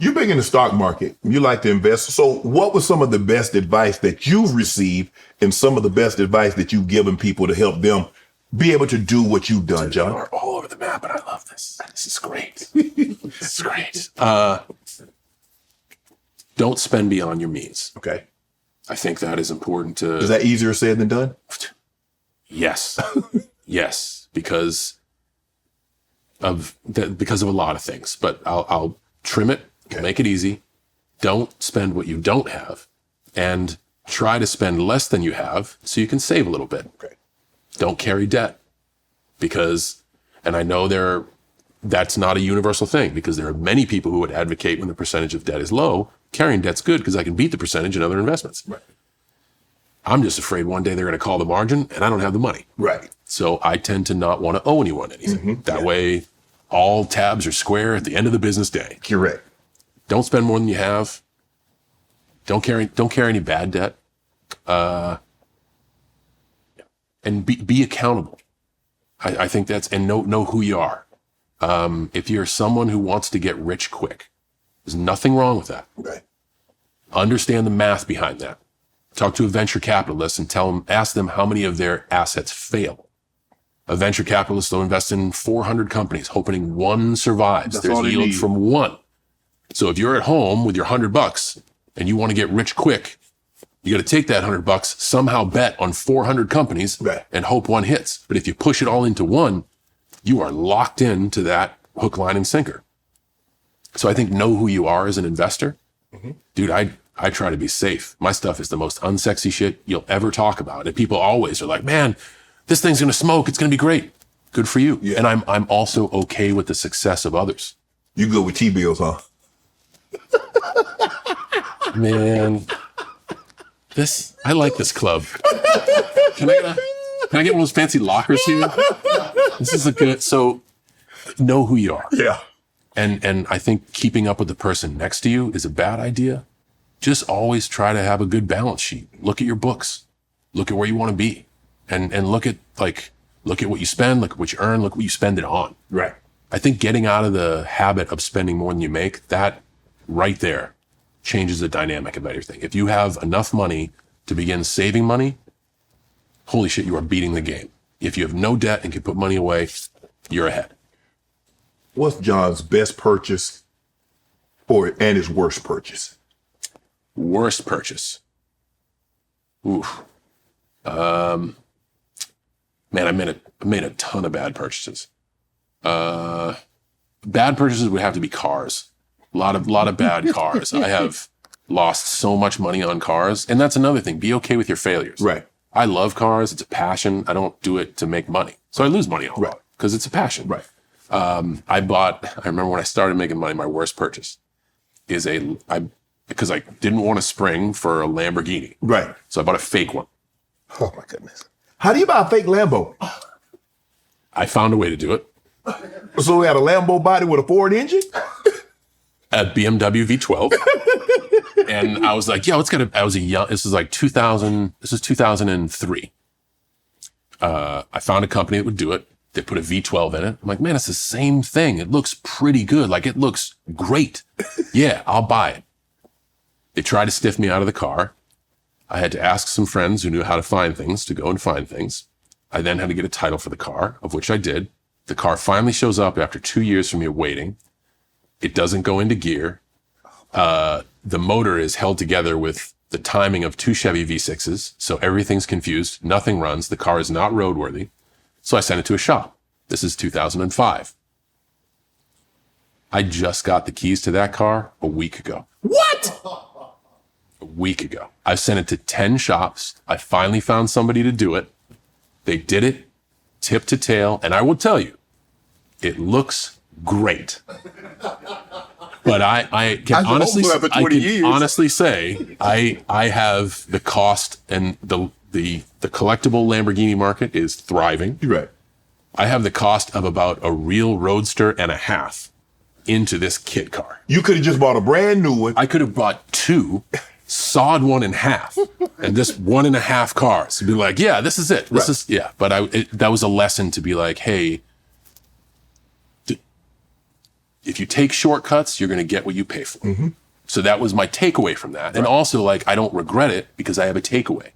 You're big in the stock market. You like to invest. So what was some of the best advice that you've received and some of the best advice that you've given people to help them be able to do what you've done, John? You're all over the map, and I love this. This is great. This is great. Don't spend beyond your means. Okay. I think that is important to... Is that easier said than done? Yes. Yes. Because of a lot of things. But I'll trim it. Okay. Make it easy. Don't spend what you don't have, and try to spend less than you have so you can save a little bit. Okay. Don't carry debt because, and I know that's not a universal thing because there are many people who would advocate when the percentage of debt is low, carrying debt's good because I can beat the percentage in other investments. Right. I'm just afraid one day they're going to call the margin and I don't have the money. Right. So I tend to not want to owe anyone anything. That way all tabs are square at the end of the business day. Correct. Don't spend more than you have. Don't carry any bad debt. And be accountable. I think and know who you are. If you're someone who wants to get rich quick, there's nothing wrong with that. Okay. Understand the math behind that. Talk to a venture capitalist and ask them how many of their assets fail. A venture capitalist will invest in 400 companies, hoping one survives. There's yield from one. So if you're at home with your $100 and you want to get rich quick, you got to take that $100, somehow bet on 400 companies and hope one hits. But if you push it all into one, you are locked into that hook, line, and sinker. So I think know who you are as an investor. Dude, I try to be safe. My stuff is the most unsexy shit you'll ever talk about. And people always are like, man, this thing's going to smoke. It's going to be great. Good for you. Yeah. And I'm also okay with the success of others. You good with T-bills, huh? Man, I like this club. Can I get one of those fancy lockers here? This is a good, so know who you are. Yeah. And I think keeping up with the person next to you is a bad idea. Just always try to have a good balance sheet. Look at your books. Look at where you want to be. And look at what you spend, look at what you earn, look what you spend it on. Right. I think getting out of the habit of spending more than you make, that right there changes the dynamic of everything. If you have enough money to begin saving money, holy shit, you are beating the game. If you have no debt and can put money away, you're ahead. What's John's best purchase and his worst purchase? Worst purchase. Oof. Man, I made a ton of bad purchases. Bad purchases would have to be cars. A lot of bad cars. I have lost so much money on cars. And that's another thing. Be okay with your failures. Right. I love cars. It's a passion. I don't do it to make money. So I lose money on it because it's a passion. Right. I remember when I started making money, my worst purchase is because I didn't want a spring for a Lamborghini. Right. So I bought a fake one. Oh my goodness. How do you buy a fake Lambo? I found a way to do it. So we had a Lambo body with a Ford engine? A BMW V12. And I was like, yo, this is like 2003. I found a company that would do it. They put a V12 in it. I'm like, man, it's the same thing. It looks pretty good. Like, it looks great. Yeah, I'll buy it. They tried to stiff me out of the car. I had to ask some friends who knew how to find things to go and find things. I then had to get a title for the car, of which I did. The car finally shows up after 2 years from me waiting. It doesn't go into gear. The motor is held together with the timing of 2 Chevy V6s, so everything's confused. Nothing runs. The car is not roadworthy. So I sent it to a shop. This is 2005. I just got the keys to that car a week ago. What? A week ago. I've sent it to 10 shops. I finally found somebody to do it. They did it tip to tail. And I will tell you, it looks great. But I can honestly say I have the cost, and the collectible Lamborghini market is thriving. Right. I have the cost of about a real roadster and a half into this kit car. You could have just bought a brand new one. I could have bought 2, sawed one in half, and just 1.5 cars. Be like, yeah, this is it. But that was a lesson to be like, hey, if you take shortcuts, you're going to get what you pay for. So that was my takeaway from that. And also, like, I don't regret it because I have a takeaway.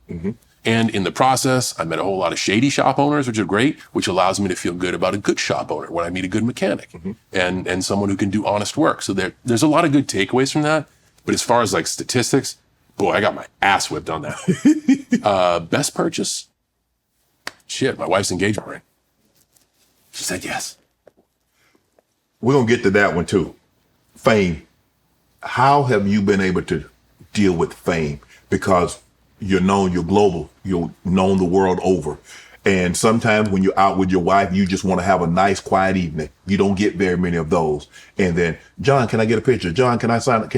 And in the process, I met a whole lot of shady shop owners, which are great, which allows me to feel good about a good shop owner when I meet a good mechanic and someone who can do honest work. So there's a lot of good takeaways from that. But as far as like statistics, boy, I got my ass whipped on that. Best purchase? Shit, my wife's engagement ring. She said yes. We're going to get to that one too. Fame. How have you been able to deal with fame? Because you're known, you're global, you're known the world over. And sometimes when you're out with your wife, you just want to have a nice, quiet evening. You don't get very many of those. And then, John, can I get a picture? John, can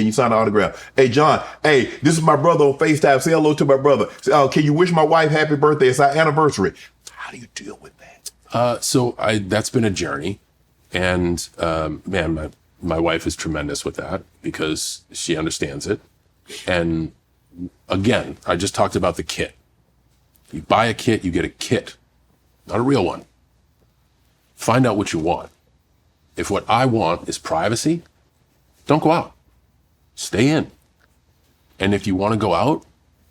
you sign an autograph? Hey, John, hey, this is my brother on FaceTime. Say hello to my brother. Can you wish my wife happy birthday? It's our anniversary. How do you deal with that? So that's been a journey. And man, my wife is tremendous with that because she understands it. And again, I just talked about the kit. You buy a kit, you get a kit, not a real one. Find out what you want. If what I want is privacy, don't go out. Stay in. And if you want to go out,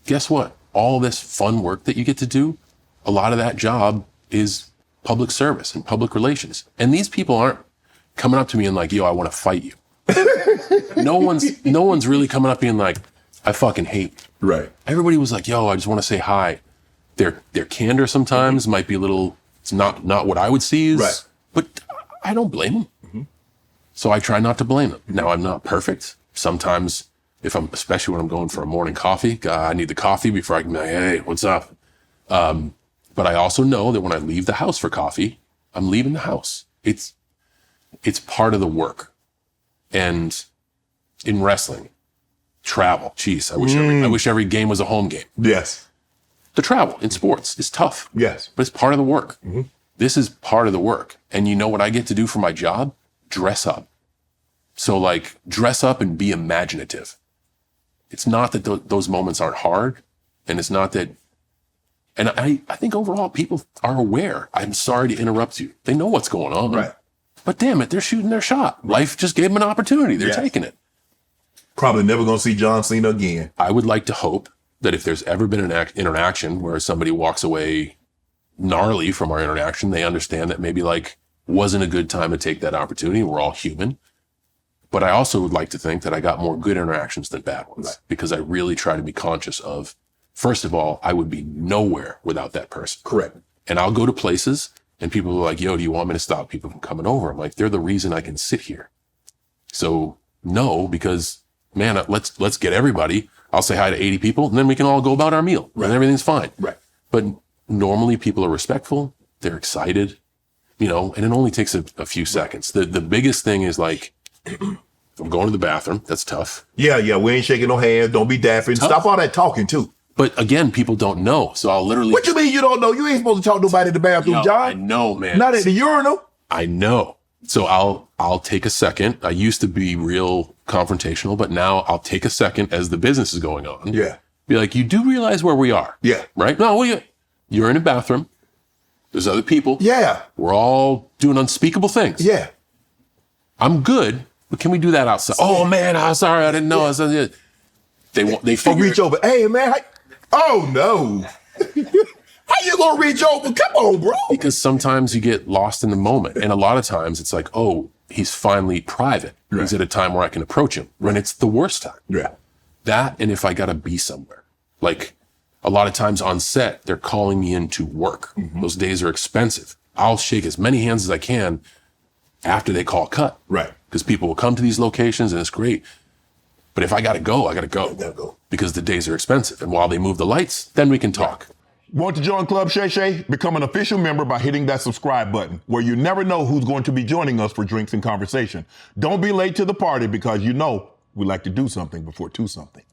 guess what? All this fun work that you get to do, a lot of that job is public service and public relations. And these people aren't coming up to me and like, yo, I want to fight you. No one's really coming up being like, I fucking hate you. Right. Everybody was like, yo, I just want to say hi. Their candor sometimes might be a little, it's not what I would see is, but I don't blame them. So I try not to blame them. Now, I'm not perfect. Sometimes especially when I'm going for a morning coffee, I need the coffee before I can be like, hey, what's up? But I also know that when I leave the house for coffee, I'm leaving the house. It's part of the work. And in wrestling, travel, geez, I wish every game was a home game. Yes. The travel in sports is tough. Yes. But it's part of the work. This is part of the work. And you know what I get to do for my job? Dress up. So like dress up and be imaginative. It's not that those moments aren't hard. And it's not that, and I think overall people are aware. I'm sorry to interrupt you. They know what's going on. Right. But damn it, they're shooting their shot. Life just gave them an opportunity. They're taking it. Probably never going to see John Cena again. I would like to hope that if there's ever been an interaction where somebody walks away gnarly from our interaction, they understand that maybe like wasn't a good time to take that opportunity. We're all human. But I also would like to think that I got more good interactions than bad ones because I really try to be conscious of, first of all, I would be nowhere without that person. Correct. And I'll go to places and people are like, yo, do you want me to stop people from coming over? I'm like, they're the reason I can sit here. So no, because man, let's get everybody. I'll say hi to 80 people and then we can all go about our meal and everything's fine. Right. But normally people are respectful. They're excited, and it only takes a few seconds. The biggest thing is like, I'm going to the bathroom. That's tough. Yeah. We ain't shaking no hands. Don't be daffing. Stop all that talking too. But again, people don't know. So I'll literally. What you mean you don't know? You ain't supposed to talk to nobody in the bathroom, John. I know, man. Not at the urinal. I know. So I'll take a second. I used to be real confrontational, but now I'll take a second as the business is going on. Yeah. Be like, you do realize where we are. Yeah. Right? No, you're in a bathroom. There's other people. Yeah. We're all doing unspeakable things. Yeah. I'm good, but can we do that outside? Oh man, I'm sorry, I didn't know. They figure reach over. Hey man. Oh no. How you gonna reach over? Come on, bro. Because sometimes you get lost in the moment. And a lot of times it's like, oh, he's finally private. Right. He's at a time where I can approach him. When it's the worst time. Yeah. That, and if I gotta be somewhere. Like a lot of times on set, they're calling me in to work. Those days are expensive. I'll shake as many hands as I can after they call cut. Right. Because people will come to these locations and it's great. But if I gotta go, I gotta go. Because the days are expensive. And while they move the lights, then we can talk. Want to join Club Shay Shay? Become an official member by hitting that subscribe button, where you never know who's going to be joining us for drinks and conversation. Don't be late to the party because we like to do something before two something.